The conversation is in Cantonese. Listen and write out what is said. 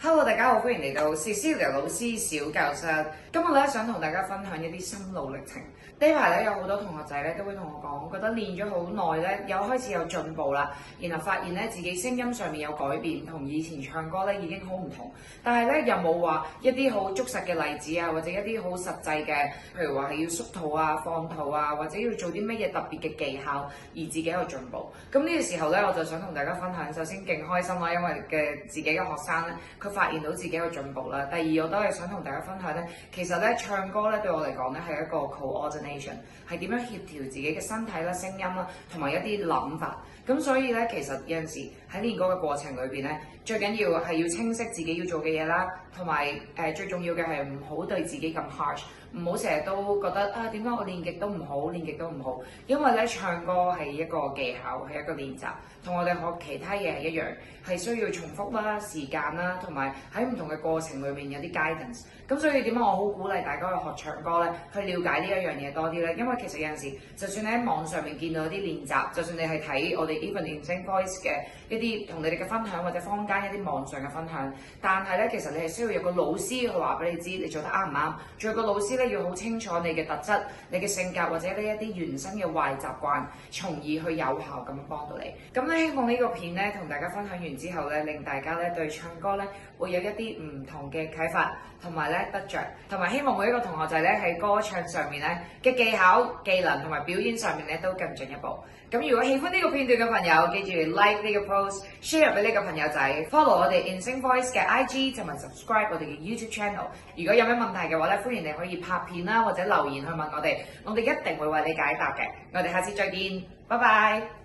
Hello，大家好，歡迎嚟到 Cecilia 老師小教室。今日咧想同大家分享一啲心路歷程。呢排咧有好多同學仔咧都會同我講，覺得練咗好耐咧，有開始有進步啦，然後發現咧自己聲音上面有改變，同以前唱歌咧已經好唔同。但係咧又冇話一啲好捉實嘅例子啊，或者一啲好實際嘅，譬如話係要縮肚啊、放肚啊，或者要做啲乜嘢特別嘅技巧，而自己有進步。咁呢個時候咧，我就想同大家分享，首先勁開心啦，因為自己嘅學生咧，佢發現到自己有進步啦。第二，我都係想同大家分享咧，其實咧唱歌咧對我嚟講咧係一個 coordination， 係點樣協調自己嘅身體啦、聲音啦，同埋一啲諗法。咁所以咧，其實有陣時喺練歌嘅過程裏邊咧，最緊要係要清晰自己要做嘅嘢啦，同埋最重要嘅係唔好對自己咁 harsh， 唔好成日都覺得點解我練極都唔好，練極都唔好。因為咧唱歌係一個技巧，係一個練習，同我哋學其他嘢係一樣，係需要重複啦、時間啦，同埋喺唔同嘅過程裏面有啲 guidance。咁所以點解我好鼓勵大家去學唱歌咧，去了解呢一樣嘢多啲咧？因為其實有陣時，就算你喺網上面見到一啲練習，就算你係睇我哋 Even in Sing Voice 嘅一啲同你哋嘅分享，或者坊間一啲網上嘅分享，但係咧其實你係需要有個老師去話俾你知你做得啱唔啱，仲有個老師咧要好清楚你嘅特質、你嘅性格或者呢一啲原生嘅壞習慣，從而去有效咁樣幫到你。咁咧希望呢個片咧同大家分享完之後咧，令大家咧對唱歌咧會有一啲唔同嘅啟發，同埋咧得着，同埋希望每一個同學仔咧喺歌唱上面咧嘅技巧、技能同埋表演上面咧都更進一步。咁如果喜歡呢個片段嘅朋友，記住 like 呢個 post、share 俾呢個朋友仔 ，follow 我哋 In Sing Voice 嘅 IG 同埋 subscribe 我哋嘅 YouTube channel。如果有咩問題嘅話咧，歡迎你可以拍片啦，或者留言去問我哋，我哋一定會為你解答嘅。我哋下次再見，拜拜。